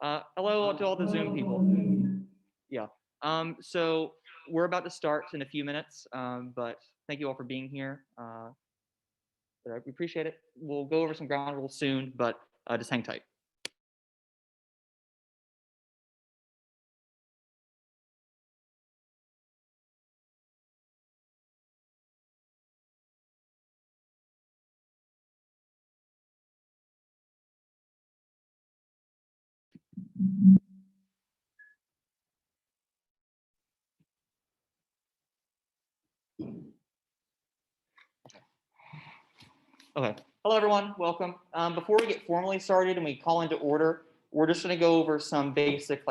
Hello to all the Zoom people. Yeah. So we're about to start in a few minutes, but thank you all for being here. But I appreciate it. We'll go over some ground rules soon, but just hang tight. Okay. Hello, everyone. Welcome. Before we get formally started and we call into order, we're just going to go over some basic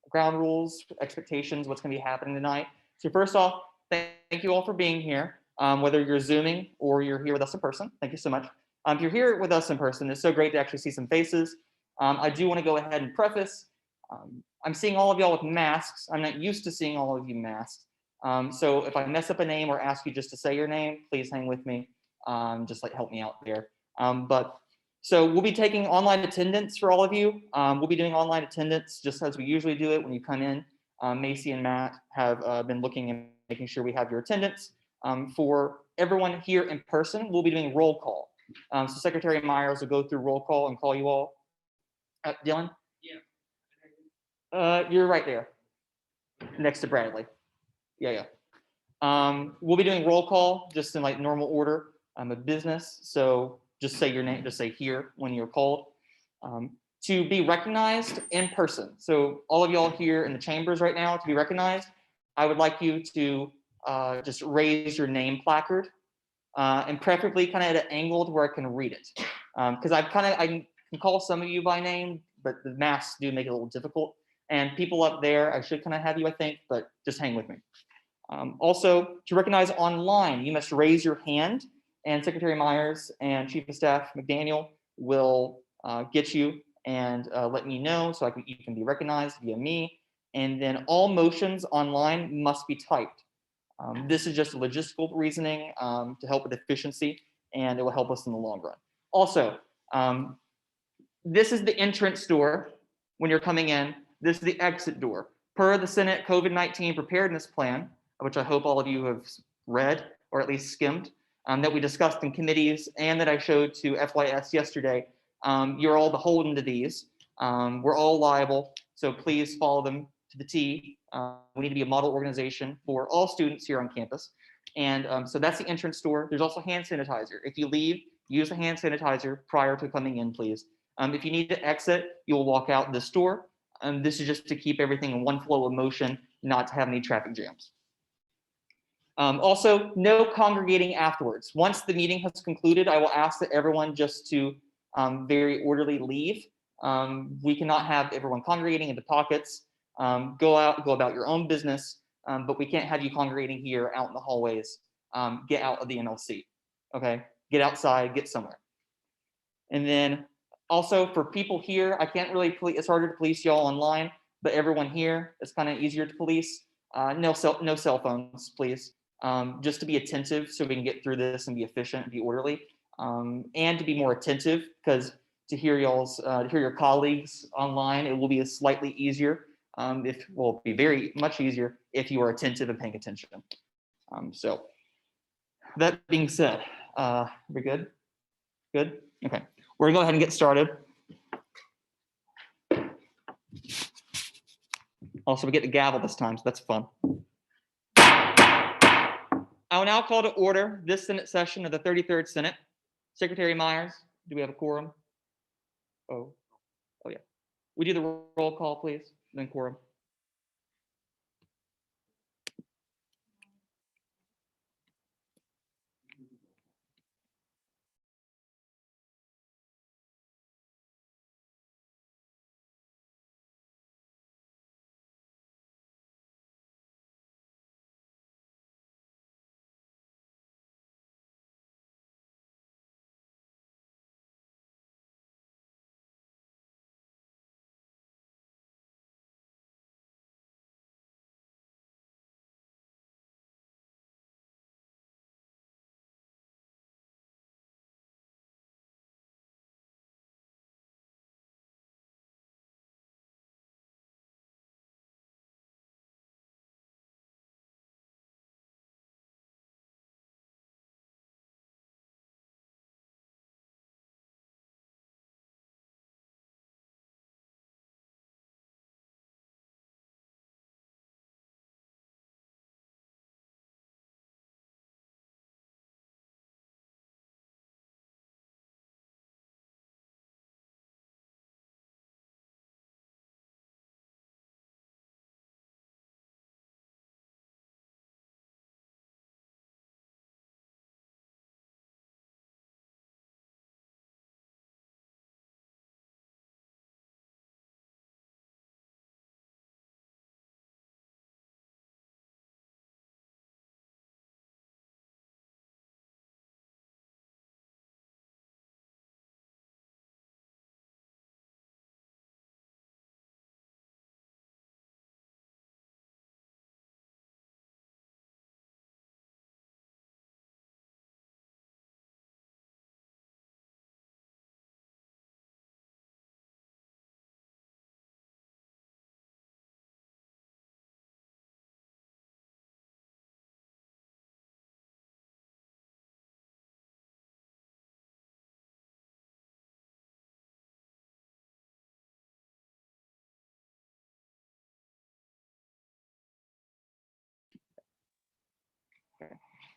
ground rules, expectations, what's going to be happening tonight. So first off, thank you all for being here. Whether you're Zooming or you're here with us in person, thank you so much. If you're here with us in person, it's so great to actually see some faces. I do want to go ahead and preface. I'm seeing all of y'all with masks. I'm not used to seeing all of you masked. So if I mess up a name or ask you just to say your name, please hang with me. Just help me out there. So we'll be taking online attendance for all of you. We'll be doing online attendance just as we usually do it when you come in. Macy and Matt have been looking and making sure we have your attendance. For everyone here in person, we'll be doing roll call. So Secretary Myers will go through roll call and call you all. Dylan? Yeah. You're right there, next to Bradley. Yeah. We'll be doing roll call just in normal order. I'm a business, so just say your name, just say here when you're called. To be recognized in person. So all of y'all here in the chambers right now, to be recognized, I would like you to just raise your name placard, and preferably kind of at an angle to where I can read it. Because I can call some of you by name, but the masks do make it a little difficult. And people up there, I should kind of have you, I think, but just hang with me. Also, to recognize online, you must raise your hand, and Secretary Myers and Chief of Staff McDaniel will get you and let me know so you can be recognized via me. And then all motions online must be typed. This is just a logistical reasoning to help with efficiency, and it will help us in the long run. Also, this is the entrance door when you're coming in. This is the exit door. Per the Senate COVID-19 preparedness plan, which I hope all of you have read or at least skimmed, that we discussed in committees and that I showed to FYS yesterday. You're all beholden to these. We're all liable, so please follow them to the T. We need to be a model organization for all students here on campus. And so that's the entrance door. There's also hand sanitizer. If you leave, use the hand sanitizer prior to coming in, please. If you need to exit, you'll walk out this door. This is just to keep everything in one flow of motion, not to have any traffic jams. Also, no congregating afterwards. Once the meeting has concluded, I will ask that everyone just to very orderly leave. We cannot have everyone congregating into pockets. Go about your own business, but we can't have you congregating here out in the hallways. Get out of the NLC, okay? Get outside, get somewhere. And then also for people here, I can't really it's harder to police y'all online, but everyone here, it's kind of easier to police. No cell phones, please. Just to be attentive so we can get through this and be efficient and be orderly, and to be more attentive, because to hear your colleagues online, it will be slightly easier. It'll be very much easier if you are attentive and paying attention. So that being said, we good? Good? Okay. We're gonna go ahead and get started. Also, we get the gavel this time, so that's fun. I will now call to order this Senate session of the 33rd Senate. Secretary Myers, do we have a quorum? Oh yeah. We do the roll call, please, then quorum.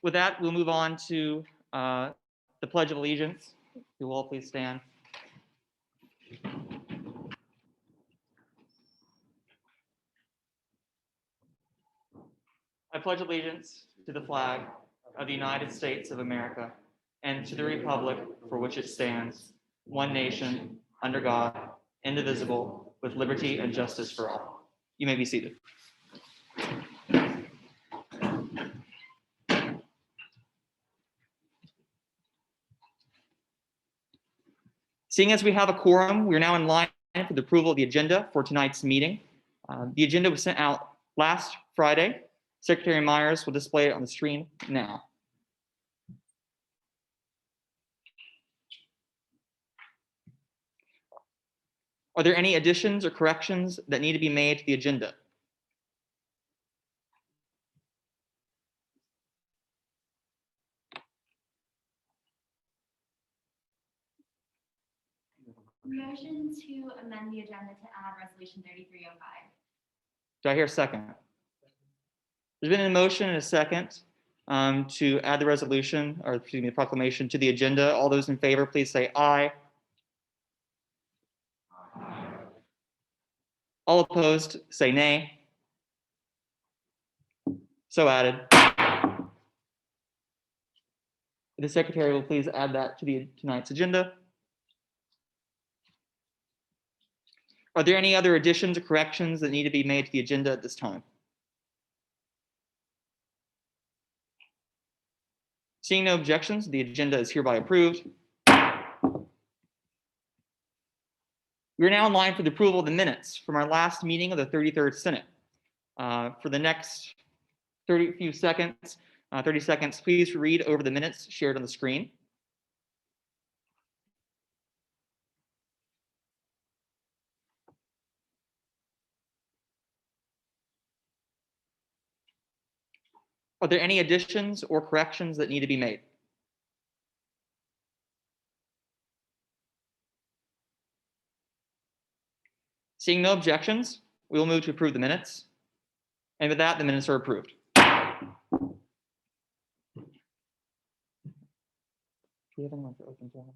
With that, we'll move on to the Pledge of Allegiance. You will all please stand. I pledge allegiance to the flag of the United States of America and to the republic for which it stands, one nation, under God, indivisible, with liberty and justice for all. You may be seated. Seeing as we have a quorum, we are now in line for the approval of the agenda for tonight's meeting. The agenda was sent out last Friday. Secretary Myers will display it on the screen now. Are there any additions or corrections that need to be made to the agenda? Motion to amend the agenda to add resolution 3305. Do I hear a second? There's been a motion and a second to add the resolution, or excuse me, the proclamation to the agenda. All those in favor, please say aye. All opposed, say nay. So added. The secretary will please add that to tonight's agenda. Are there any other additions or corrections that need to be made to the agenda at this time? Seeing no objections, the agenda is hereby approved. We are now in line for the approval of the minutes from our last meeting of the 33rd Senate. For the next 30 seconds, please read over the minutes shared on the screen. Are there any additions or corrections that need to be made? Seeing no objections, we will move to approve the minutes. And with that, the minutes are approved. Do we have anyone for open forum?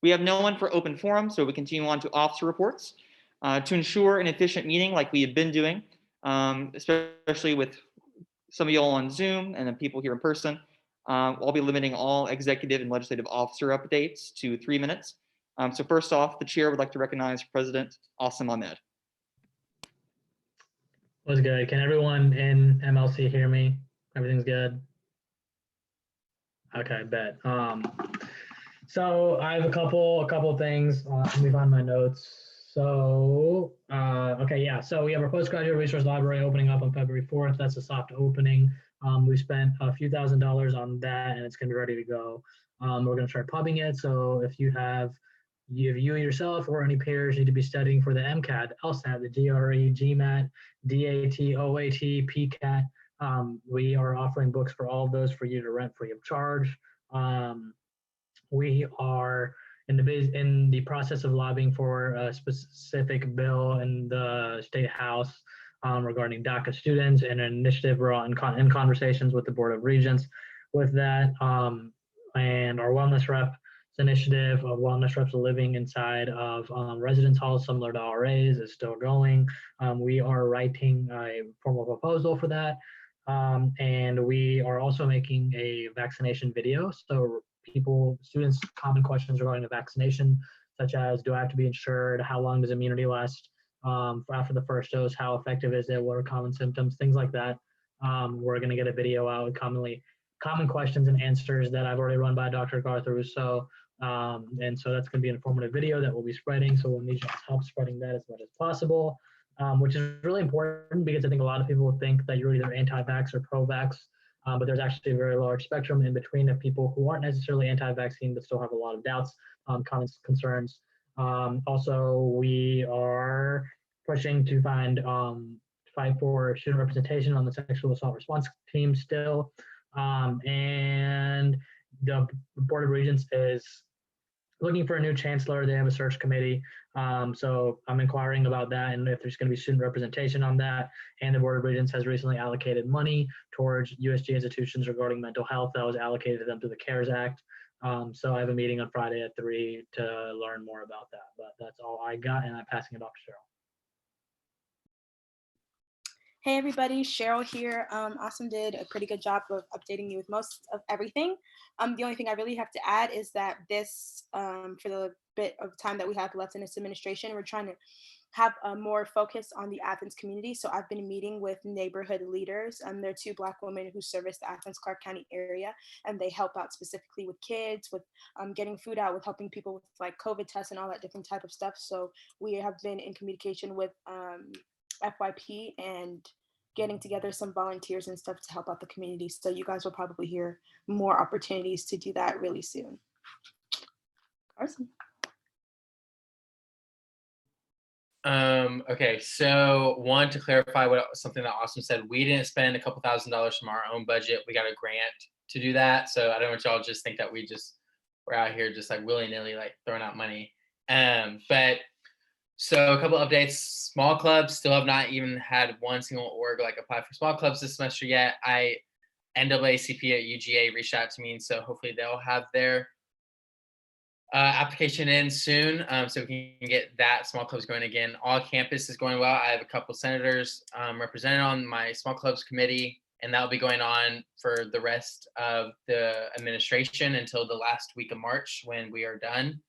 We have no one for open forum, so we continue on to officer reports. To ensure an efficient meeting like we have been doing, especially with some of y'all on Zoom and then people here in person, I'll be limiting all executive and legislative officer updates to 3 minutes. So first off, the chair would like to recognize President Asim Ahmed. What's good? Can everyone in MLC hear me? Everything's good? Okay, bet. So I have a couple things. Let me find my notes. So, okay, yeah. So we have our postgraduate resource library opening up on February 4th. That's a soft opening. We spent a few $1,000s on that, and it's gonna be ready to go. We're gonna start pubbing it. So if you yourself or any peers need to be studying for the MCAT, LSAT, the GRE, GMAT, DAT, OAT, PCAT, we are offering books for all of those for you to rent free of charge. We are in the process of lobbying for a specific bill in the State House regarding DACA students, and an initiative we're in conversations with the Board of Regents with that, and our wellness rep initiative of wellness reps living inside of residence halls similar to RAs is still going. We are writing a formal proposal for that. And we are also making a vaccination video. So students, common questions regarding the vaccination, such as, do I have to be insured? How long does immunity last after the first dose? How effective is it? What are common symptoms? Things like that. We're gonna get a video out, common questions and answers that I've already run by Dr. Garth Russo. And so that's gonna be an informative video that we'll be spreading. So we'll need your help spreading that as much as possible. Which is really important because I think a lot of people think that you're either anti-vax or pro-vax, but there's actually a very large spectrum in between of people who aren't necessarily anti-vaccine but still have a lot of doubts, comments, concerns. Also, we are pushing to fight for student representation on the sexual assault response team still, and the Board of Regents is looking for a new chancellor. They have a search committee. So I'm inquiring about that and if there's going to be student representation on that. And the Board of Regents has recently allocated money towards USG institutions regarding mental health that was allocated to them through the CARES Act. So I have a meeting on Friday at 3 to learn more about that. But that's all I got, and I'm passing it off to Cheryl. Hey everybody, Cheryl here. Awesome did a pretty good job of updating you with most of everything. The only thing I really have to add is that this, for the bit of time that we have left in this administration, we're trying to have more focus on the Athens community. So I've been meeting with neighborhood leaders, and they're two Black women who service the Athens Clark County area, and they help out specifically with kids, with getting food out, with helping people with like COVID tests and all that different type of stuff. So we have been in communication with FYP and getting together some volunteers and stuff to help out the community. So you guys will probably hear more opportunities to do that really soon. Carson. Okay, so one, to clarify something that Austin said, we didn't spend a couple $1,000s from our own budget. We got a grant to do that. So I don't want y'all just think that we're out here just like willy-nilly like throwing out money. But so a couple updates. Small clubs still have not even had one single org like apply for small clubs this semester yet. NAACP at UGA reached out to me, and so hopefully they'll have their application in soon, so we can get that small clubs going again. All campus is going well. I have a couple senators represented on my small clubs committee, and that'll be going on for the rest of the administration until the last week of March when we are done.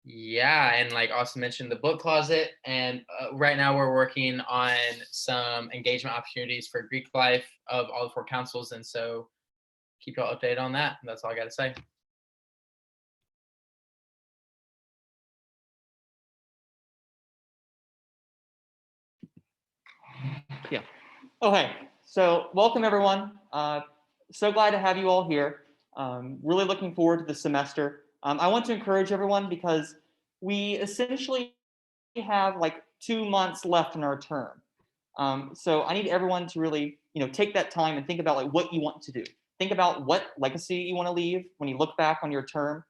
Yeah, and like Austin mentioned, the book closet, and right now we're working on some engagement opportunities for Greek life of all the 4 councils, and so keep y'all updated on that. That's all I got to say. Yeah. Okay. So welcome everyone. So glad to have you all here. Really looking forward to the semester. I want to encourage everyone because we essentially have like 2 months left in our term. So I need everyone to really, take that time and think about like what you want to do. Think about what legacy you want to leave when you look back on your term.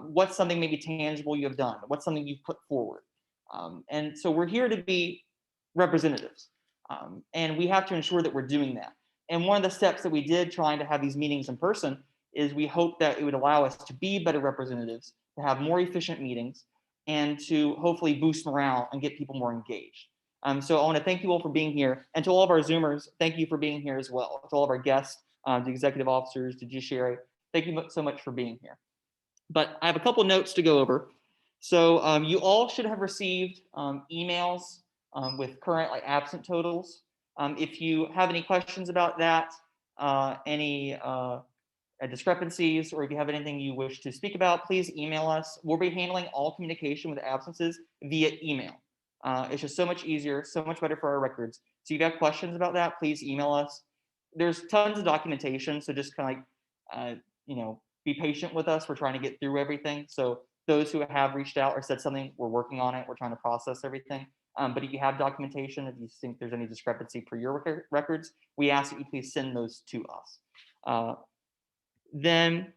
What's something maybe tangible you have done? What's something you've put forward? And so we're here to be representatives. And we have to ensure that we're doing that. And one of the steps that we did trying to have these meetings in person is we hope that it would allow us to be better representatives, to have more efficient meetings, and to hopefully boost morale and get people more engaged. So I want to thank you all for being here. And to all of our Zoomers, thank you for being here as well. To all of our guests, the executive officers, the judiciary, thank you so much for being here. But I have a couple notes to go over. So you all should have received emails with current like absent totals. If you have any questions about that, any discrepancies, or if you have anything you wish to speak about, please email us. We'll be handling all communication with absences via email. It's just so much easier, so much better for our records. So if you have questions about that, please email us. There's tons of documentation, so just kind of like, be patient with us. We're trying to get through everything. So those who have reached out or said something, we're working on it. We're trying to process everything. But if you have documentation, if you think there's any discrepancy for your records, we ask that you please send those to us. Then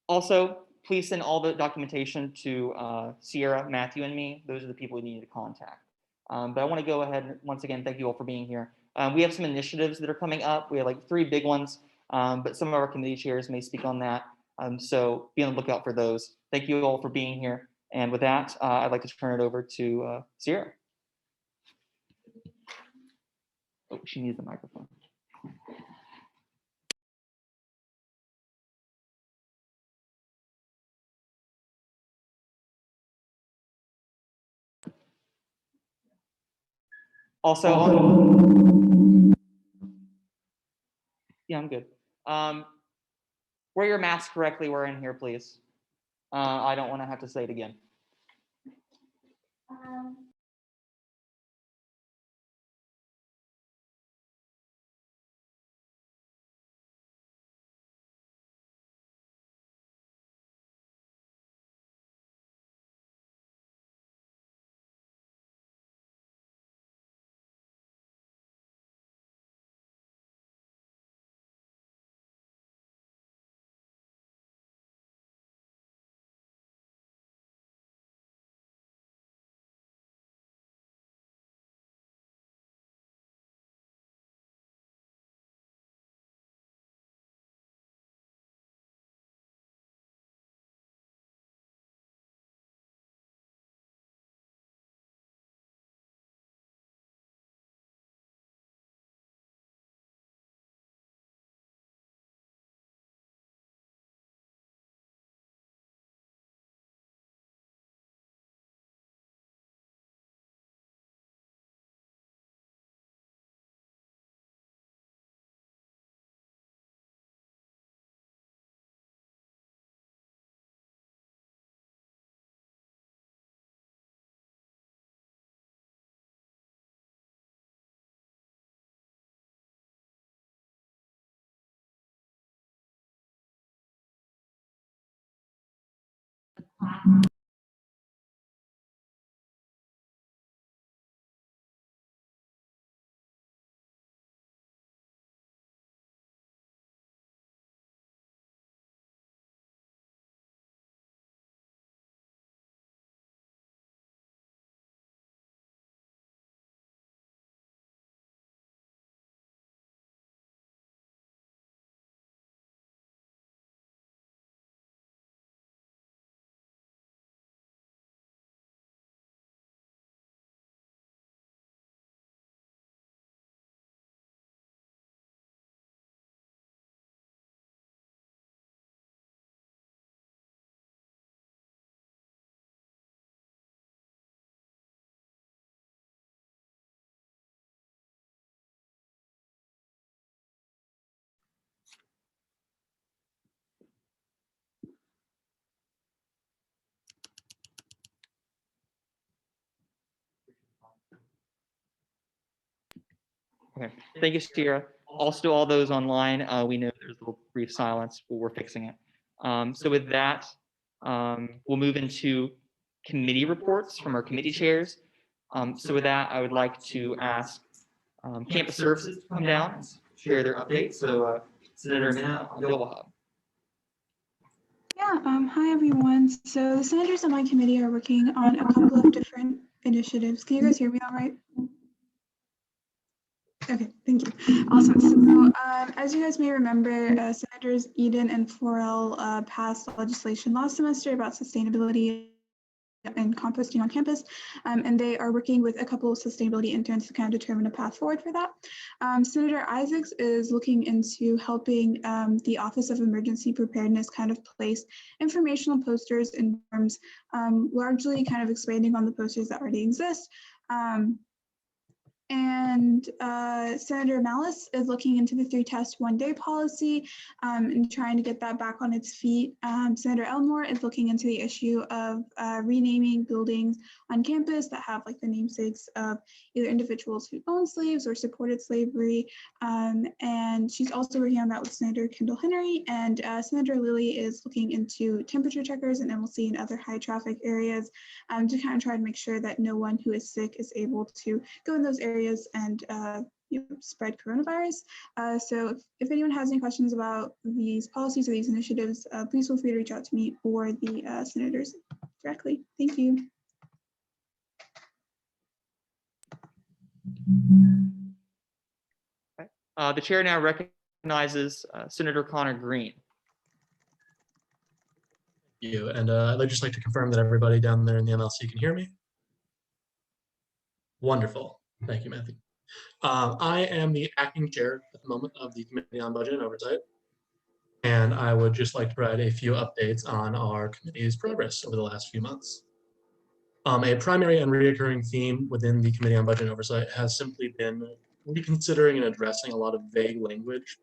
also, please send all the documentation to Sierra, Matthew, and me. Those are the people we need to contact. But I want to go ahead and once again, thank you all for being here. We have some initiatives that are coming up. We have like 3 big ones, but some of our committee chairs may speak on that. So be on the lookout for those. Thank you all for being here. And with that, I'd like to turn it over to Sierra. Oh, she needs the microphone. Also, yeah, I'm good. Wear your mask correctly. We're in here, please. I don't want to have to say it again. class. Okay, thank you, Sierra. Also, to all those online, we know there's a little brief silence, but we're fixing it. So with that, we'll move into committee reports from our committee chairs. So with that, I would like to ask Campus Services to come down and share their updates. So Senator Minna Abdulwahab. Yeah, hi everyone. So the senators on my committee are working on a couple of different initiatives. Can you guys hear me all right? Okay, thank you. Awesome. So as you guys may remember, Senators Eden and Forel passed legislation last semester about sustainability and composting on campus, and they are working with a couple of sustainability interns to kind of determine a path forward for that. Senator Isaacs is looking into helping the Office of Emergency Preparedness kind of place informational posters in forms, largely kind of expanding on the posters that already exist. And Senator Malice is looking into the 3-test 1-day policy and trying to get that back on its feet. Senator Elmore is looking into the issue of renaming buildings on campus that have like the namesakes of either individuals who owned slaves or supported slavery. And she's also working on that with Senator Kendall Henry. And Senator Lilly is looking into temperature checkers and MLC and other high traffic areas to kind of try to make sure that no one who is sick is able to go in those areas and spread coronavirus. So if anyone has any questions about these policies or these initiatives, please feel free to reach out to me or the senators directly. Thank you. The chair now recognizes Senator Connor Green. Thank you. And I'd just like to confirm that everybody down there in the MLC can hear me. Wonderful. Thank you, Matthew. I am the acting chair at the moment of the Committee on Budget and Oversight, and I would just like to provide a few updates on our committee's progress over the last few months. A primary and recurring theme within the Committee on Budget and Oversight has simply been reconsidering and addressing a lot of vague language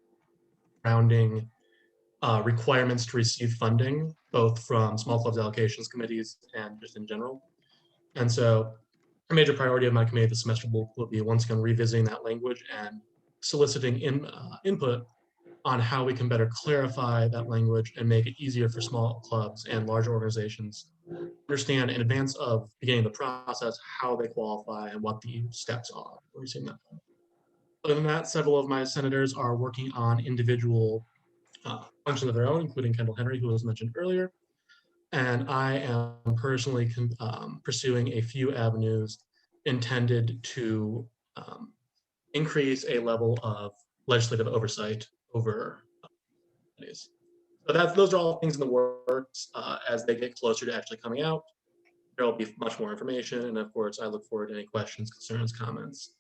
surrounding requirements to receive funding, both from small clubs allocations committees and just in general. And so a major priority of my committee this semester will be once again revisiting that language and soliciting input on how we can better clarify that language and make it easier for small clubs and large organizations to understand in advance of beginning the process how they qualify and what the steps are for receiving that. Other than that, several of my senators are working on individual functions of their own, including Kendall Henry, who was mentioned earlier. And I am personally pursuing a few avenues intended to increase a level of legislative oversight over committees. So those are all things in the works. As they get closer to actually coming out, there will be much more information. And of course, I look forward to any questions, concerns, comments.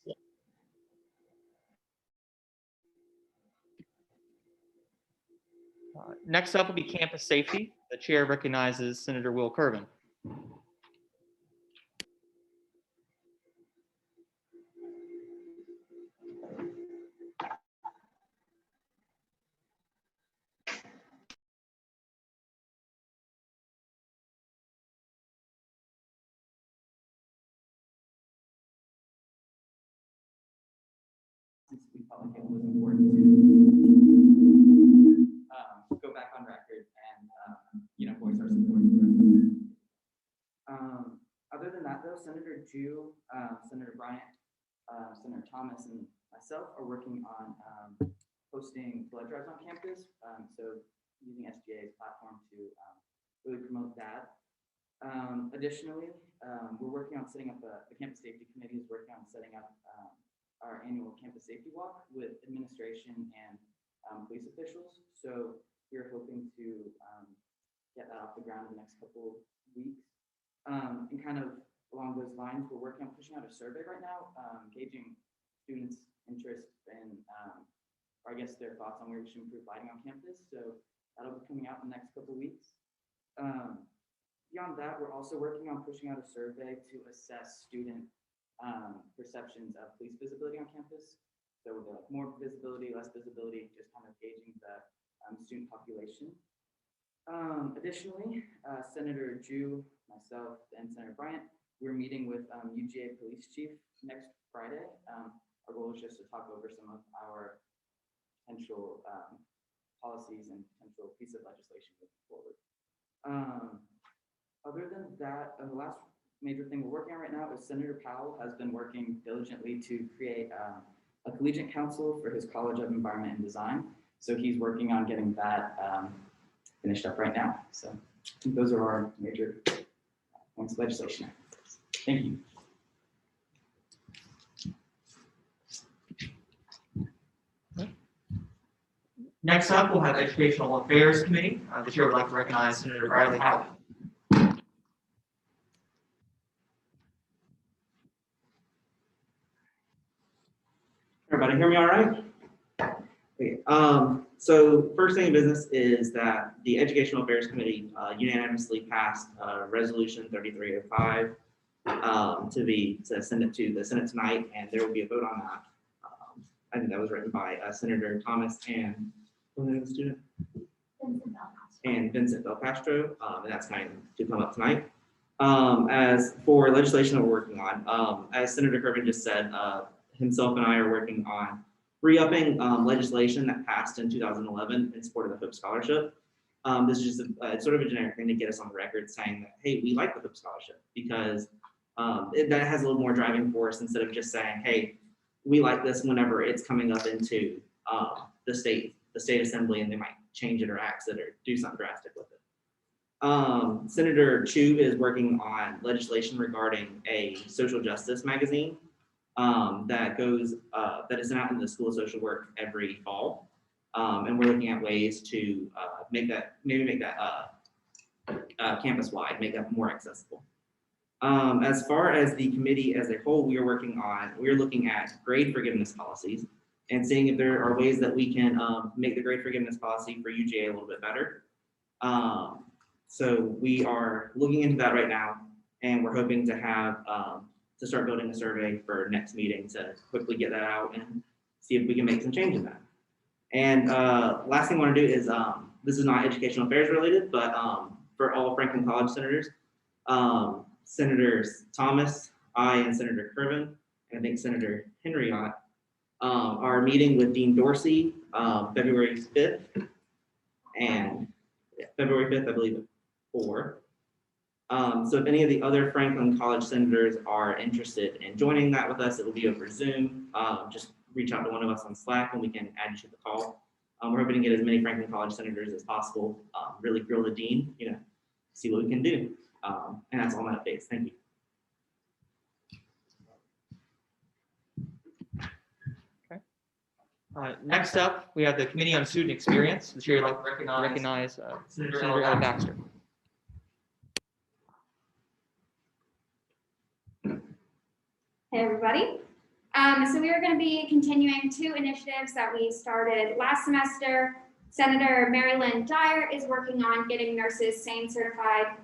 Next up will be campus safety. The chair recognizes Senator Will Kervin. We felt like it was important to go back on record and voice our support for Other than that, though, Senator Jew, Senator Bryant, Senator Thomas, and myself are working on hosting blood drives on campus. So using SGA's platform to really promote that. Additionally, we're working on setting up the campus safety committee is working on setting up our annual campus safety walk with administration and police officials. So we're hoping to get that off the ground in the next couple weeks. And kind of along those lines, we're working on pushing out a survey right now, gauging students' interest in, or I guess their thoughts on where we should improve lighting on campus. So that'll be coming out in the next couple weeks. Beyond that, we're also working on pushing out a survey to assess student perceptions of police visibility on campus. So with like more visibility, less visibility, just kind of gauging the student population. Additionally, Senator Jew, myself, and Senator Bryant, we're meeting with UGA Police Chief next Friday. Our goal is just to talk over some of our potential policies and potential piece of legislation moving forward. Other than that, the last major thing we're working on right now is Senator Powell has been working diligently to create a collegiate council for his College of Environment and Design. So he's working on getting that finished up right now. So I think those are our major points of legislation. Thank you. Next up, we'll have Educational Affairs Committee. The chair would like to recognize Senator Bradley Howard. Everybody hear me all right? Okay. So first thing in business is that the Educational Affairs Committee unanimously passed Resolution 3305 to send it to the Senate tonight, and there will be a vote on that. I think that was written by Senator Thomas and the student and Vincent Belcastro, and that's going to come up tonight. As for legislation that we're working on, as Senator Kervin just said, himself and I are working on re-upping legislation that passed in 2011 in support of the Hope Scholarship. This is just it's sort of a generic thing to get us on the record saying that, hey, we like the Hope Scholarship, because that has a little more driving force instead of just saying, hey, we like this whenever it's coming up into the state assembly and they might change it or axe it or do something drastic with it. Senator Chu is working on legislation regarding a social justice magazine that is out in the School of Social Work every fall, and we're looking at ways to make that campus wide, make that more accessible. As far as the committee as a whole, we are looking at grade forgiveness policies and seeing if there are ways that we can make the grade forgiveness policy for UGA a little bit better. So we are looking into that right now, and we're hoping to have to start building a survey for next meeting to quickly get that out and see if we can make some change in that. And last thing I want to do is, this is not educational affairs related, but for all Franklin College senators, Senators Thomas, I, and Senator Kervin, and I think Senator Henriott, are meeting with Dean Dorsey February 5th, and February 5th, I believe, at 4. So if any of the other Franklin College senators are interested in joining that with us, it will be over Zoom. Just reach out to one of us on Slack and we can add you to the call. We're hoping to get as many Franklin College senators as possible, really grill the dean, see what we can do. And that's all my updates. Thank you. Next up, we have the Committee on Student Experience. The chair would like to recognize Senator Ellie Baxter. Hey, everybody. So we are going to be continuing 2 initiatives that we started last semester. Senator Mary Lynn Dyer is working on getting nurses SANE certified,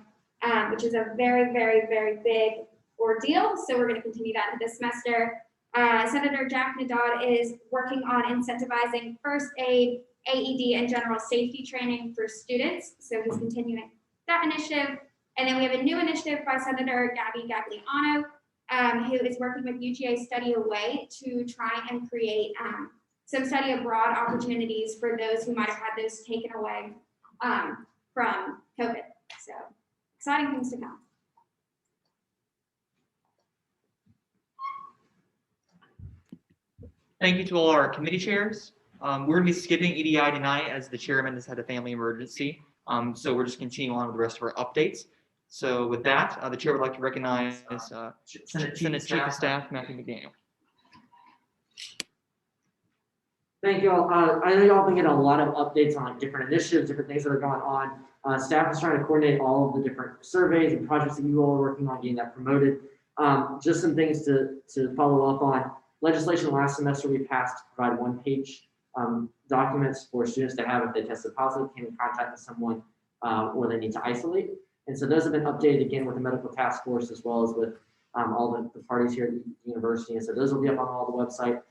which is a very, very, very big ordeal. So we're going to continue that this semester. Senator Jack Nadad is working on incentivizing first aid, AED, and general safety training for students. So he's continuing that initiative. And then we have a new initiative by Senator Gabby Gagliano, who is working with UGA Study Away to try and create some study abroad opportunities for those who might have had those taken away from COVID. So exciting things to come. Thank you to all our committee chairs. We're gonna be skipping EDI tonight as the chairman has had a family emergency. So we're just continuing on with the rest of our updates. So with that, the chair would like to recognize Senate Chief of Staff, Matthew McDaniel. Thank you all. I know y'all have been getting a lot of updates on different initiatives, different things that are going on. Staff is trying to coordinate all of the different surveys and projects that you all are working on, getting that promoted. Just some things to follow up on. Legislation last semester we passed to provide one-page documents for students to have if they tested positive, came in contact with someone, or they need to isolate. And so those have been updated again with the medical task force as well as with all the parties here at the university. And so those will be up on all the website.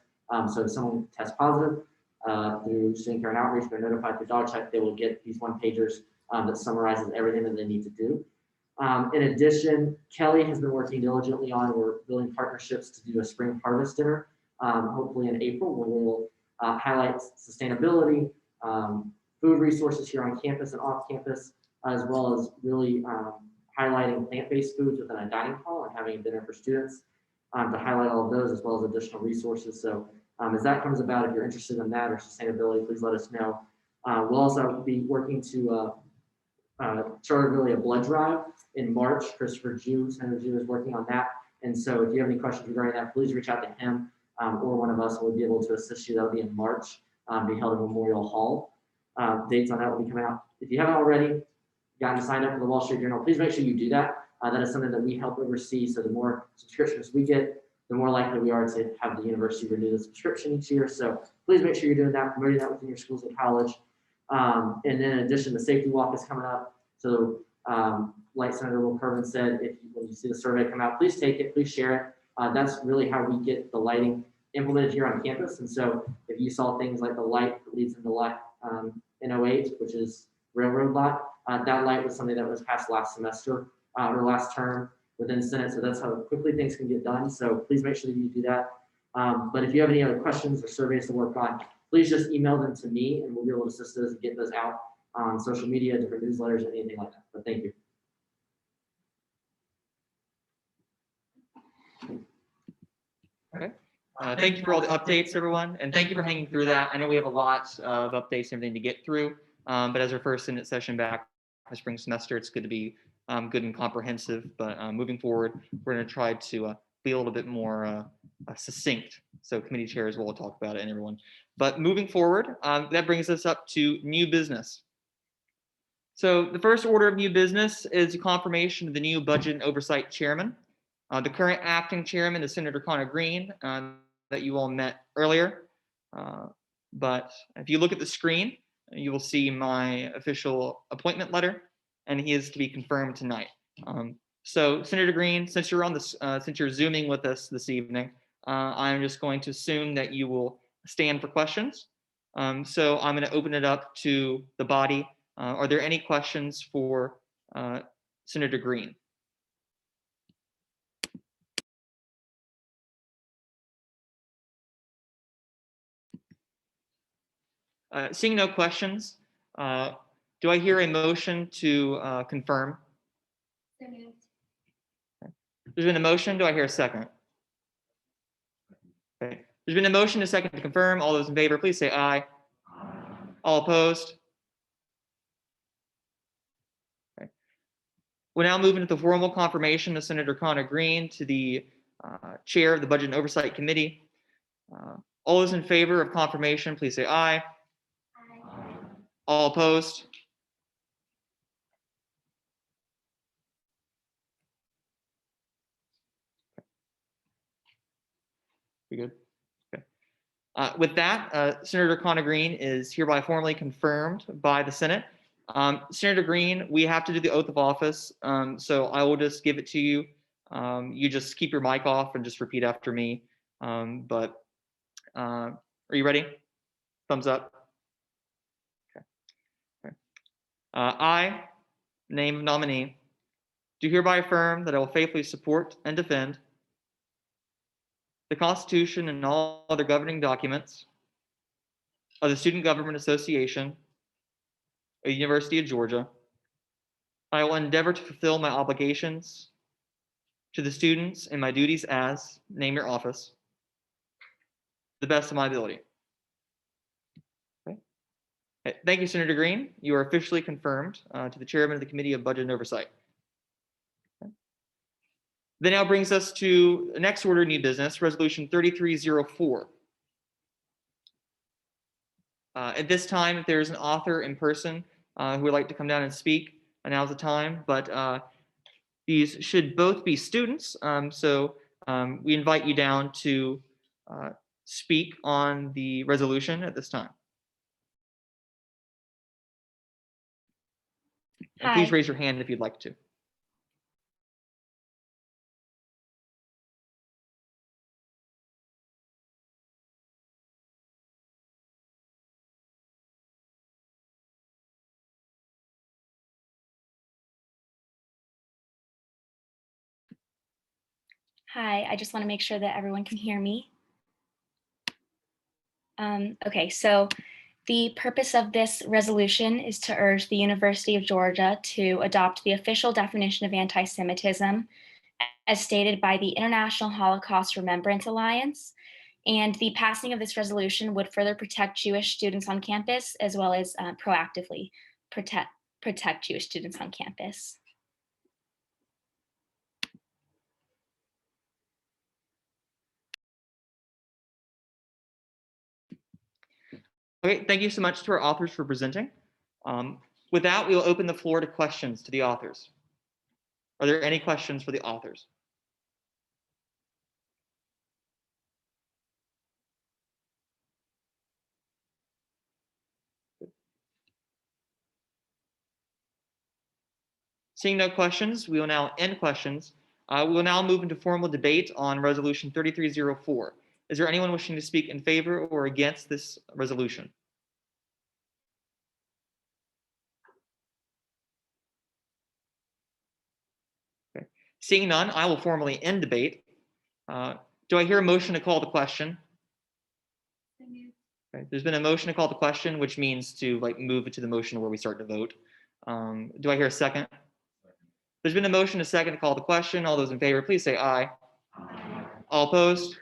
So if someone tests positive through student care and outreach, they're notified through dog check, they will get these one-pagers that summarizes everything that they need to do. In addition, Kelly has been working diligently on, we're building partnerships to do a spring harvest dinner, hopefully in April, where we will highlight sustainability, food resources here on campus and off campus, as well as really highlighting plant-based foods within a dining hall and having a dinner for students to highlight all of those as well as additional resources. So as that comes about, if you're interested in that or sustainability, please let us know. We'll also be working to start really a blood drive in March. Christopher Jew, Senator Jew is working on that. And so if you have any questions regarding that, please reach out to him or one of us will be able to assist you. That'll be in March, be held at Memorial Hall. Dates on that will be coming out. If you haven't already gotten signed up for the Wall Street Journal, please make sure you do that. That is something that we help oversee. So the more subscriptions we get, the more likely we are to have the university renew the subscription each year. So please make sure you're doing that, promoting that within your schools and college. And then in addition, the safety walk is coming up. So like Senator Will Kerwin said, when you see the survey come out, please take it, please share it. That's really how we get the lighting implemented here on campus. And so if you saw things like the light that leads into lot in 08, which is railroad lot, that light was something that was passed last semester or last term within Senate. So that's how quickly things can get done. So please make sure that you do that. But if you have any other questions or surveys to work on, please just email them to me and we'll be able to assist us and get those out on social media, different newsletters, and anything like that. But thank you. Okay. Thank you for all the updates, everyone. And thank you for hanging through that. I know we have a lot of updates and everything to get through. But as our first Senate session back the spring semester, it's good to be good and comprehensive. But moving forward, we're going to try to be a little bit more succinct. So committee chairs will talk about it and everyone. But moving forward, that brings us up to new business. So the first order of new business is a confirmation of the new budget and oversight chairman. The current acting chairman is Senator Connor Green that you all met earlier. But if you look at the screen, you will see my official appointment letter, and he is to be confirmed tonight. So Senator Green, since you're on this, since you're Zooming with us this evening, I'm just going to assume that you will stand for questions. So I'm going to open it up to the body. Are there any questions for Senator Green? Seeing no questions, do I hear a motion to confirm? There's been a motion. Do I hear a second? Okay. There's been a motion, a second to confirm. All those in favor, please say aye. All opposed? Okay. We're now moving to the formal confirmation of Senator Connor Green to the chair of the Budget and Oversight Committee. All those in favor of confirmation, please say aye. Aye. All opposed? We good? Okay. With that, Senator Connor Green is hereby formally confirmed by the Senate. Senator Green, we have to do the oath of office, so I will just give it to you. You just keep your mic off and just repeat after me. Are you ready? Thumbs up. Okay. Okay. I, name of nominee, do hereby affirm that I will faithfully support and defend the Constitution and all other governing documents of the Student Government Association of the University of Georgia. I will endeavor to fulfill my obligations to the students and my duties as, name your office, the best of my ability. Okay. Thank you, Senator Green. You are officially confirmed to the chairman of the Committee of Budget and Oversight. Okay. That now brings us to the next order of new business, Resolution 3304. At this time, if there's an author in person who would like to come down and speak, now's the time. But these should both be students, so we invite you down to speak on the resolution at this time. And please Hi. raise your hand if you'd like to. Hi, I just want to make sure that everyone can hear me. Okay, so the purpose of this resolution is to urge the University of Georgia to adopt the official definition of anti-Semitism as stated by the International Holocaust Remembrance Alliance. And the passing of this resolution would further protect Jewish students on campus, as well as proactively protect Jewish students on campus. Okay, thank you so much to our authors for presenting. With that, we will open the floor to questions to the authors. Are there any questions for the authors? Seeing no questions, we will now end questions. We will now move into formal debate on Resolution 3304. Is there anyone wishing to speak in favor or against this resolution? Okay. Seeing none, I will formally end debate. Do I hear a motion to call the question? Okay. There's been a motion to call the question, which means to move it to the motion where we start to vote. Do I hear a second? There's been a motion, a second to call the question. All those in favor, please say aye. All opposed?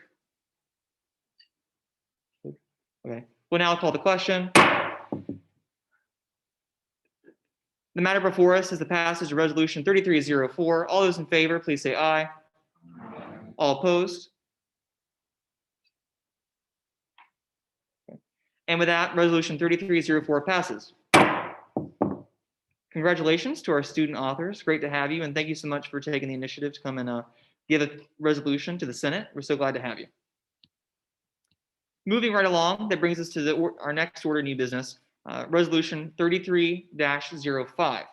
Okay, we'll now call the question. The matter before us is the passage of Resolution 3304. All those in favor, please say aye. All opposed? Okay. And with that, Resolution 3304 passes. Congratulations to our student authors. Great to have you, and thank you so much for taking the initiative to come and give a resolution to the Senate. We're so glad to have you. Moving right along, that brings us to our next order of new business, Resolution 33-05.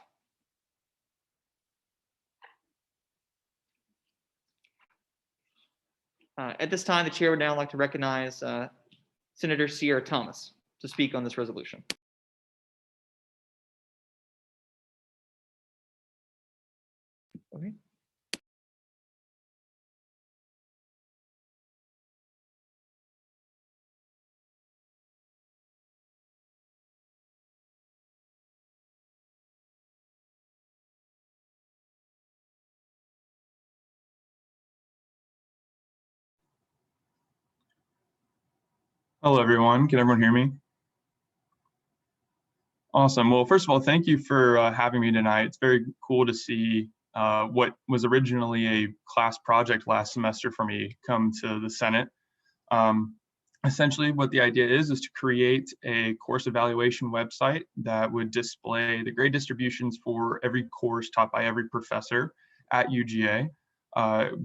At this time, the chair would now like to recognize Senator Sierra Thomas to speak on this resolution. Okay. Hello, everyone. Can everyone hear me? Awesome. Well, first of all, thank you for having me tonight. It's very cool to see what was originally a class project last semester for me come to the Senate. Essentially, what the idea is to create a course evaluation website that would display the grade distributions for every course taught by every professor at UGA,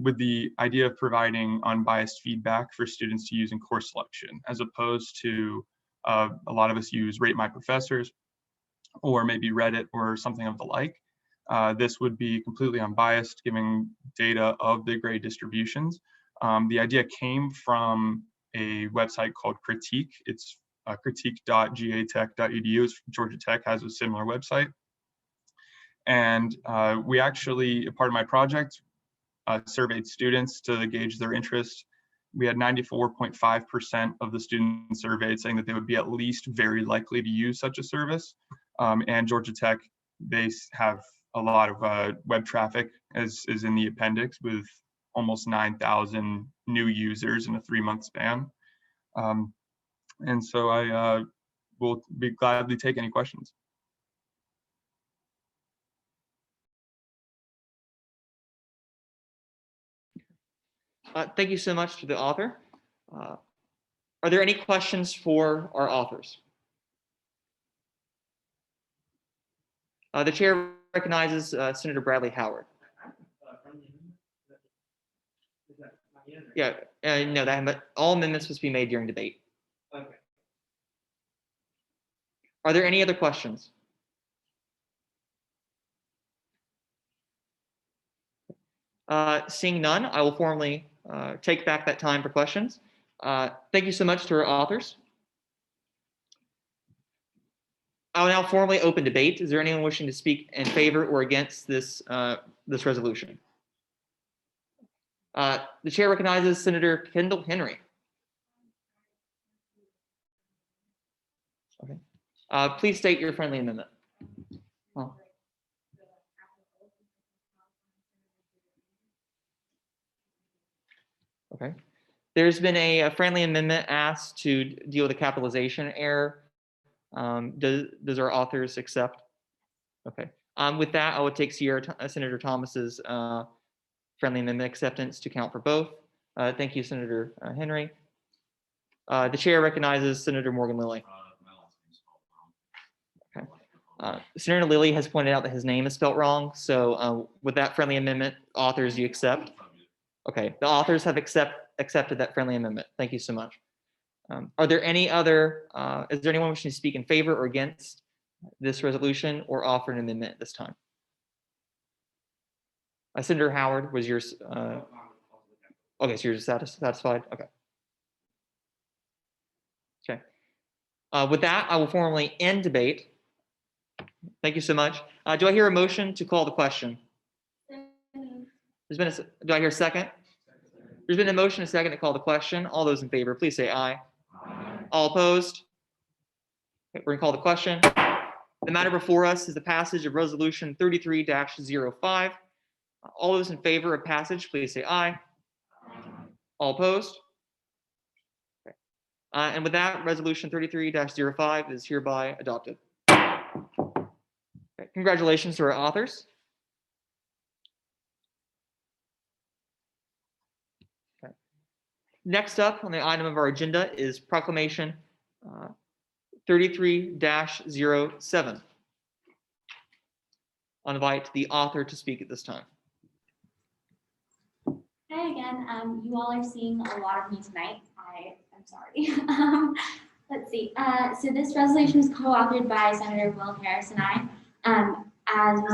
with the idea of providing unbiased feedback for students to use in course selection, as opposed to a lot of us use Rate My Professors or maybe Reddit or something of the like. This would be completely unbiased, giving data of the grade distributions. The idea came from a website called Critique. It's critique.gatech.edu. Georgia Tech has a similar website. And we actually, part of my project, surveyed students to gauge their interest. We had 94.5% of the students surveyed saying that they would be at least very likely to use such a service. And Georgia Tech, they have a lot of web traffic, as is in the appendix, with almost 9,000 new users in a 3-month span. And so I will be gladly take any questions. Thank you so much to the author. Are there any questions for our authors? The chair recognizes Senator Bradley Howard. Yeah, no, all amendments must be made during debate. Okay. Are there any other questions? Seeing none, I will formally take back that time for questions. Thank you so much to our authors. I will now formally open debate. Is there anyone wishing to speak in favor or against this resolution? The chair recognizes Senator Kendall Henry. Okay. Please state your friendly amendment. Oh. Okay. There's been a friendly amendment asked to deal with a capitalization error. Does our authors accept? Okay. With that, I would take Senator Thomas's friendly amendment acceptance to count for both. Thank you, Senator Henry. The chair recognizes Senator Morgan Lilly. Okay. Senator Lilly has pointed out that his name is spelled wrong. So with that friendly amendment, authors, you accept? Okay. The authors have accepted that friendly amendment. Thank you so much. Are there any other, is there anyone wishing to speak in favor or against this resolution or offer an amendment at this time? Senator Howard, was yours? Okay, so you're satisfied? Okay. Okay. With that, I will formally end debate. Thank you so much. Do I hear a motion to call the question? Do I hear a second? There's been a motion, a second to call the question. All those in favor, please say aye. All opposed? Okay, we're gonna call the question. The matter before us is the passage of resolution 33-05. All those in favor of passage, please say aye. All opposed? Okay. And with that, resolution 33-05 is hereby adopted. Okay. Congratulations to our authors. Okay. Next up on the item of our agenda is proclamation 33-07. I'll invite the author to speak at this time. Hi again. You all are seeing a lot of me tonight. I'm sorry. Let's see. So this resolution is co-authored by Senator Will Harris and I. As we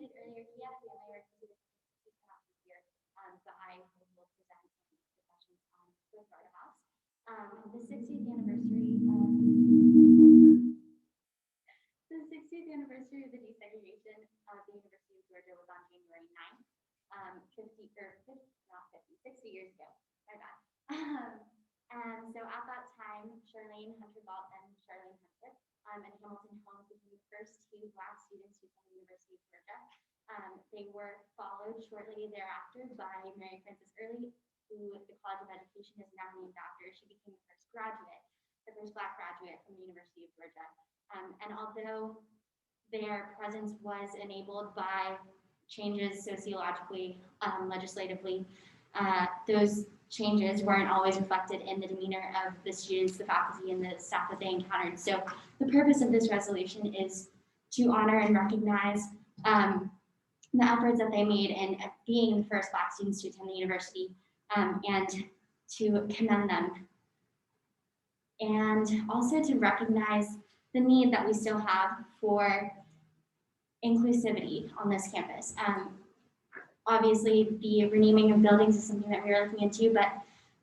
stated earlier, he had family emergency to come out this year, but I will present some questions on the Florida House. The 60th anniversary of the desegregation of the University of Georgia was on January 9th, 60 years ago. My bad. And so at that time, Charlene Hunter-Galt and Charlene Hunter and Hamilton Holmes became the first two Black students to attend the University of Georgia. They were followed shortly thereafter by Mary Frances Early, who the College of Education is now named after. She became the first Black graduate from the University of Georgia. And although their presence was enabled by changes sociologically, legislatively, those changes weren't always reflected in the demeanor of the students, the faculty, and the staff that they encountered. So the purpose of this resolution is to honor and recognize the efforts that they made in being the first Black students to attend the university, and to commend them. And also to recognize the need that we still have for inclusivity on this campus. Obviously, the renaming of buildings is something that we are looking into, but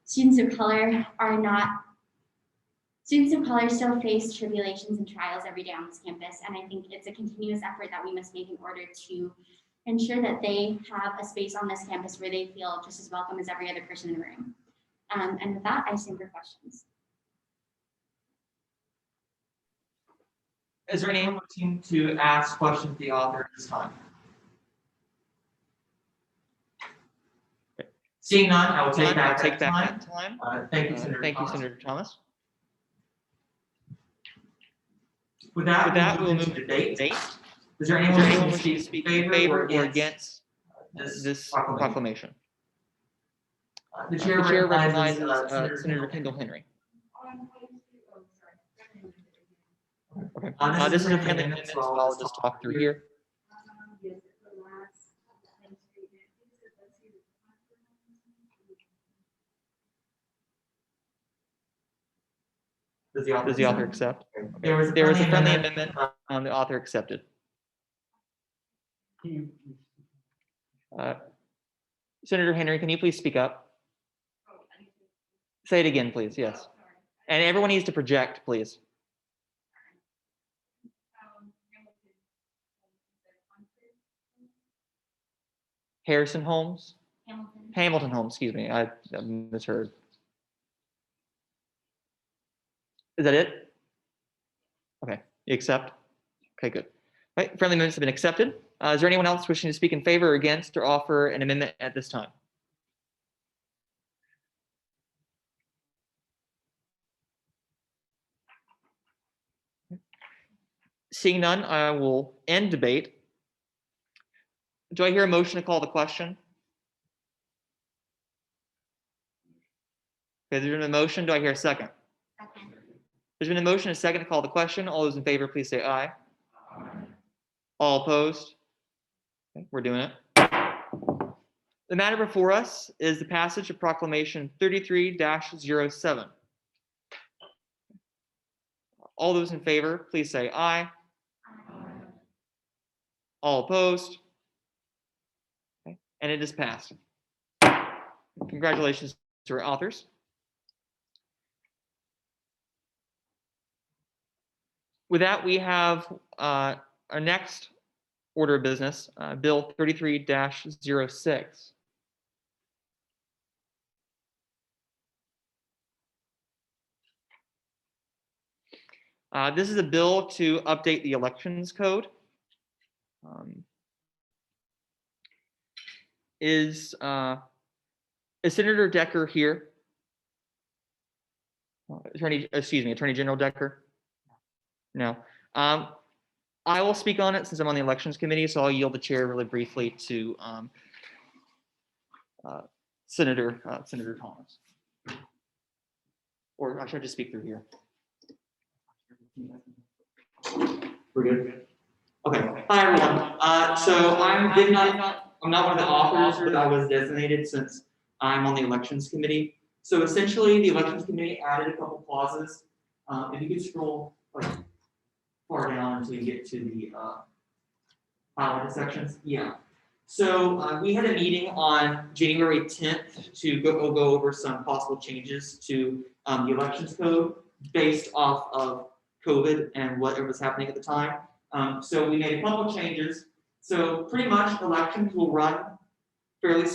students of color still face tribulations and trials every day on this campus. And I think it's a continuous effort that we must make in order to ensure that they have a space on this campus where they feel just as welcome as every other person in the room. And with that, I stand for questions. Is there anyone wishing to ask questions of the author at this time? Seeing none, I will take None, back I'll take that back time. that time. Thank you, Senator Thank you, Thomas. Senator Thomas. With that, With that, we'll we'll move move to to debate. debate. Is there Is anyone there wishing anyone to wishing to speak speak in favor or against against this proclamation? The The chair chair recognizes recognizes Senator Senator Kendall. Kendall Henry. Okay. This This is is a a friendly amendment, amendment, so so I'll just talk through here. Does the author Does the author accept? accept? There was There was a friendly amendment, the author accepted. Senator Henry, can you please speak up? Say it again, please, yes. And everyone needs to project, please. Harrison Holmes? Hamilton Holmes, excuse me, I misheard. Is that it? Okay, you accept? Okay, good. Right, friendly amendments have been accepted. Is there anyone else wishing to speak in favor or against or offer an amendment at this time? Seeing none, I will end debate. Do I hear a motion to call the question? Okay, there's been a motion. Do I hear a second? Second. There's been a motion, a second to call the question. All those in favor, please say aye. All opposed? Okay, we're doing it. The matter before us is the passage of Proclamation 33-07. All those in favor, please say aye. All opposed? Okay, and it is passed. Congratulations to our authors. With that, we have our next order of business, Bill 33-06. This is a bill to update the elections code. Is Senator Decker here? Attorney General Decker? No. I will speak on it since I'm on the elections committee, so I'll yield the chair really briefly to Senator Thomas. Or I should just speak through here. We're good. Okay. Hi, everyone. So I'm not one of the authors, but I was designated since I'm on the elections committee. So essentially, the elections committee added a couple clauses. If you could scroll like far down until you get to the highlighted sections. Yeah. So we had a meeting on January 10th to go over some possible changes to the elections code based off of COVID and whatever was happening at the time. So we made a couple of changes. So pretty much elections will run very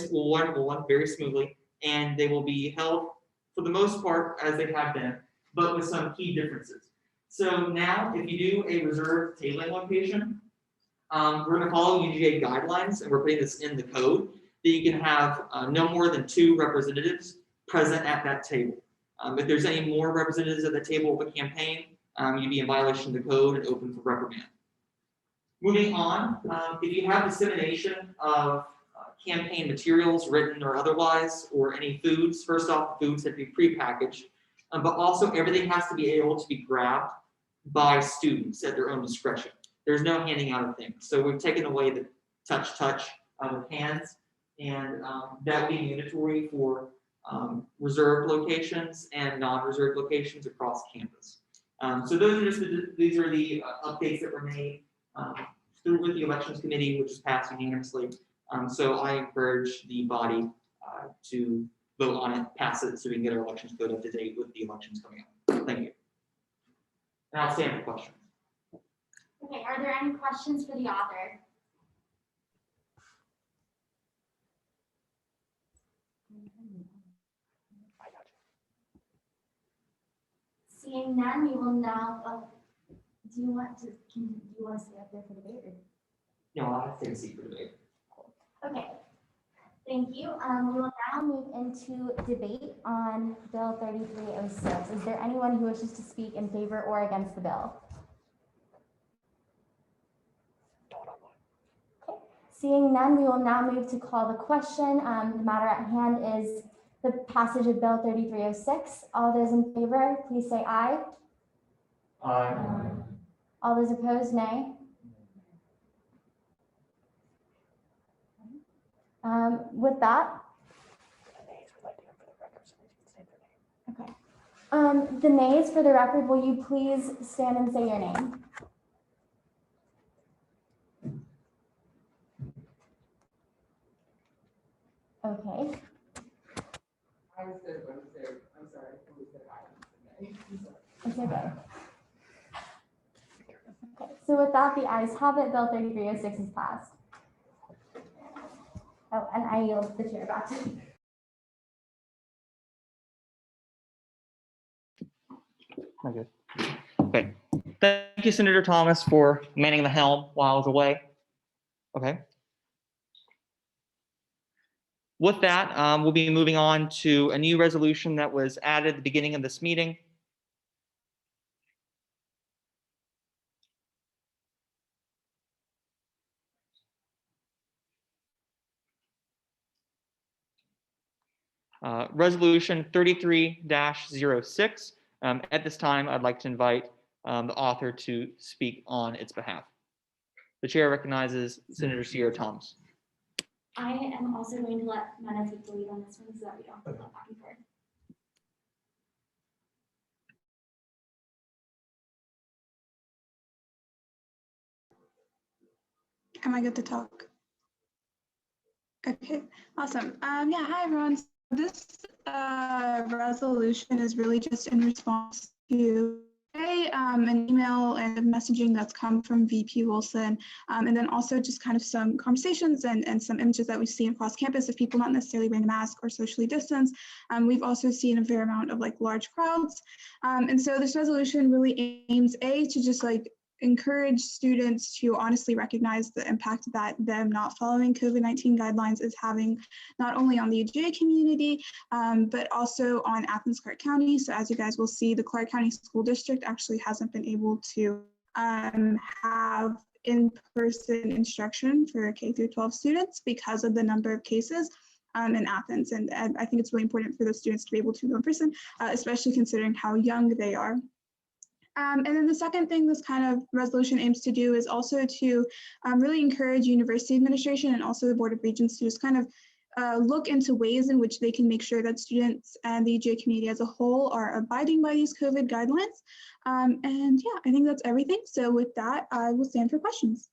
smoothly, and they will be held for the most part as they have been, but with some key differences. So now, if you do a reserved tabling location, we're going to follow UGA guidelines, and we're putting this in the code that you can have no more than 2 representatives present at that table. If there's any more representatives at the table of a campaign, you'd be in violation of the code and open for reprimand. Moving on, if you have dissemination of campaign materials, written or otherwise, or any foods, first off, foods have to be prepackaged, but also everything has to be able to be grabbed by students at their own discretion. There's no handing out of things. So we've taken away the touch with hands, and that will be mandatory for reserved locations and non-reserved locations across campus. So those are just these are the updates that were made through with the elections committee, which was passed unanimously. So I encourage the body to vote on it, pass it, so we can get our elections code up to date with the elections coming up. Thank you. And I'll stand for questions. Okay, are there any questions for the author? Seeing none, we will now, do you want to stay up there for debate? No, I'll take a seat for debate. Okay. Thank you. We will now move into debate on Bill 3306. Is there anyone who wishes to speak in favor or against the bill? Okay. Seeing none, we will now move to call the question. The matter at hand is the passage of Bill 3306. All those in favor, please say aye. Aye. All those opposed, nay. With that, okay. The nays, for the record, will you please stand and say your name? Okay. I'm sorry. It's okay. Okay, so with that, the ayes have it. Bill 3306 is passed. Oh, and I yield the chair back to you. Okay. Okay. Thank you, Senator Thomas, for manning the helm while I was away. Okay. With that, we'll be moving on to a new resolution that was added at the beginning of this meeting. Resolution 33-06. At this time, I'd like to invite the author to speak on its behalf. The chair recognizes Senator Sierra Thomas. I am also going to let Mena take the lead on this one so that we don't go back and forth. Am I good to talk? Okay, awesome. Yeah, hi everyone. So this resolution is really just in response to an email and messaging that's come from VP Wilson, and then also just kind of some conversations and some images that we've seen across campus of people not necessarily wearing a mask or socially distanced. We've also seen a fair amount of like large crowds. And so this resolution really aims to just like encourage students to honestly recognize the impact that them not following COVID-19 guidelines is having not only on the AGA community, but also on Athens-Clarke County. So as you guys will see, the Clarke County School District actually hasn't been able to have in-person instruction for K through 12 students because of the number of cases in Athens. And I think it's really important for those students to be able to go in person, especially considering how young they are. And then the second thing this kind of resolution aims to do is also to really encourage university administration and also the Board of Regents to just kind of look into ways in which they can make sure that students and the AGA community as a whole are abiding by these COVID guidelines. And yeah, I think that's everything. So with that, I will stand for questions.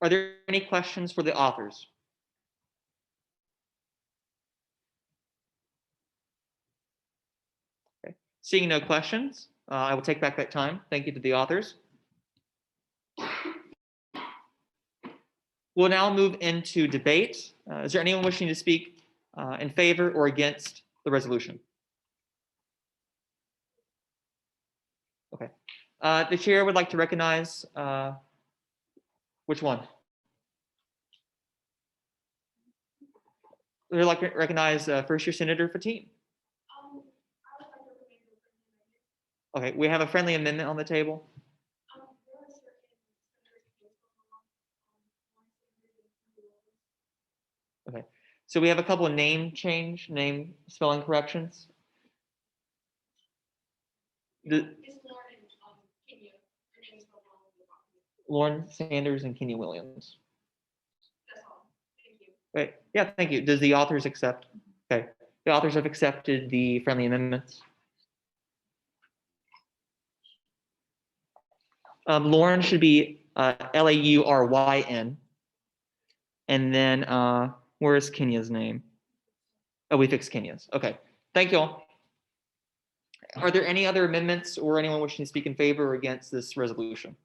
Are there any questions for the authors? Okay. Seeing no questions, I will take back that time. Thank you to the authors. We'll now move into debate. Is there anyone wishing to speak in favor or against the resolution? Okay. The chair would like to recognize which one? We'd like to recognize first year Senator Fatine. Okay, we have a friendly amendment on the table. Okay, so we have a couple of name spelling corrections. Lauren Sanders and Kenya Williams. Right. Yeah, thank you. Does the authors accept? Okay, the authors have accepted the friendly amendments. Lauren should be Lauryn. And then where is Kenya's name? Oh, we fixed Kenya's. Okay, thank you all. Are there any other amendments or anyone wishing to speak in favor or against this resolution?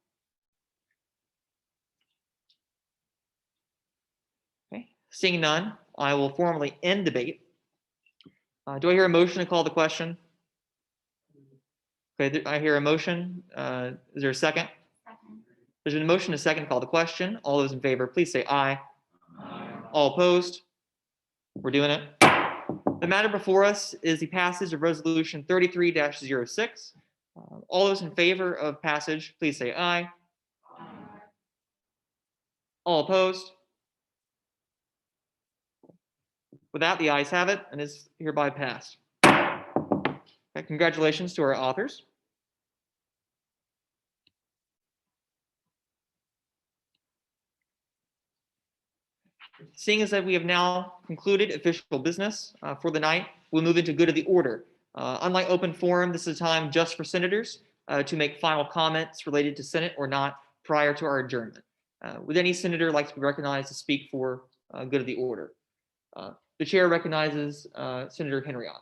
Okay, seeing none, I will formally end debate. Do I hear a motion to call the question? Okay, I hear a motion. Is there a second? Second. There's been a motion, a second, call the question. All those in favor, please say aye. All opposed? We're doing it. The matter before us is the passage of resolution 33-06. All those in favor of passage, please say aye. All opposed? With that, the ayes have it and is hereby passed. Okay, congratulations to our authors. Seeing as that we have now concluded official business for the night, we'll move into good of the order. Unlike open forum, this is a time just for senators to make final comments related to Senate or not prior to our adjournment. Would any senator like to be recognized to speak for good of the order? The chair recognizes Senator Henriot.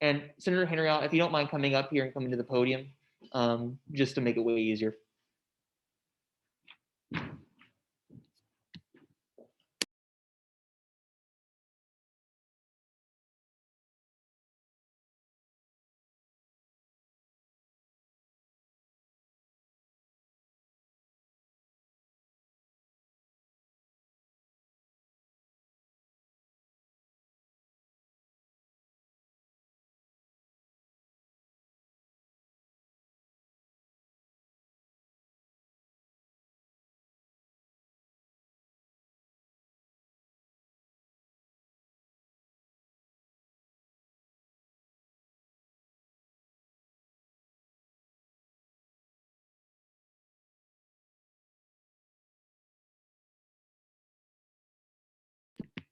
And Senator Henriot, if you don't mind coming up here and coming to the podium, just to make it way easier.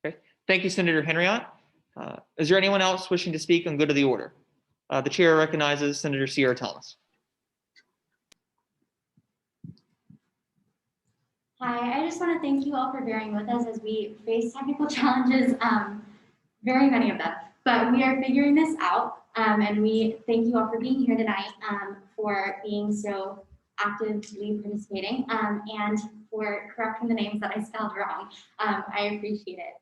Okay. Thank you, Senator Henriot. Is there anyone else wishing to speak on good of the order? The chair recognizes Senator Sierra Thomas. Hi, I just want to thank you all for bearing with us as we face technical challenges, very many of them, but we are figuring this out. And we thank you all for being here tonight, for being so actively participating, and for correcting the names that I spelled wrong. I appreciate it.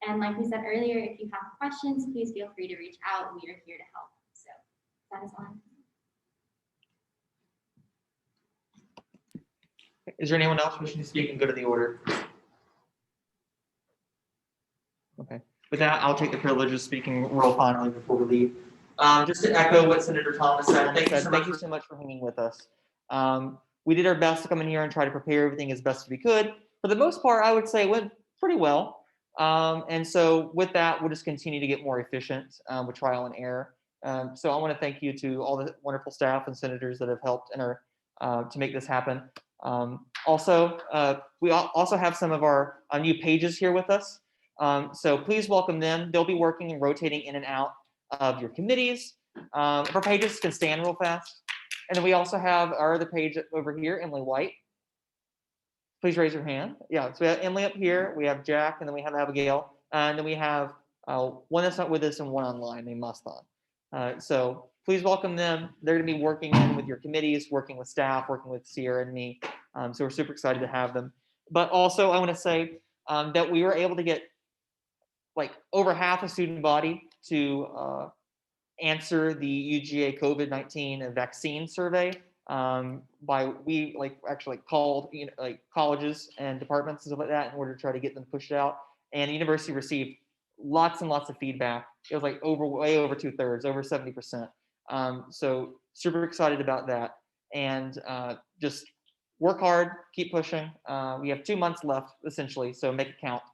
And like we said earlier, if you have questions, please feel free to reach out. We are here to help. So that is all. Is there anyone else wishing to speak in good of the order? Okay. With that, I'll take the privilege of speaking real finally before we leave. Just to echo what Senator Thomas said, thank you so much for hanging with us. We did our best to come in here and try to prepare everything as best as we could. For the most part, I would say it went pretty well. And so with that, we'll just continue to get more efficient with trial and error. So I want to thank you to all the wonderful staff and senators that have helped in our, to make this happen. Also, we also have some of our new pages here with us. So please welcome them. They'll be working and rotating in and out of your committees. If our pages can stand real fast. And then we also have our other page over here, Emily White. Please raise your hand. Yeah, so we have Emily up here, we have Jack, and then we have Abigail. And then we have one that's not with us and one online named Mastan. So please welcome them. They're gonna be working in with your committees, working with staff, working with Sierra and me. So we're super excited to have them. But also I wanna say that we were able to get like over half a student body to answer the UGA COVID-19 vaccine survey. We actually called like colleges and departments and stuff like that in order to try to get them pushed out. And the university received lots and lots of feedback. It was like way over 2/3, over 70%. So super excited about that. And just work hard, keep pushing. We have 2 months left essentially, so make it count.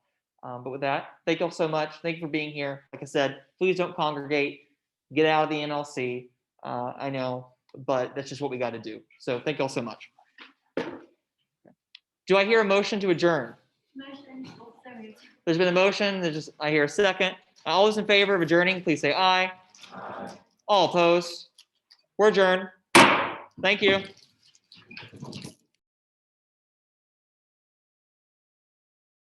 But with that, thank you all so much. Thank you for being here. Like I said, please don't congregate. Get out of the NLC. I know, but that's just what we got to do. So thank you all so much. Do I hear a motion to adjourn? Motion. There's been a motion. I hear a second. All those in favor of adjourning, please say aye. Aye. All opposed? We're adjourned. Thank you.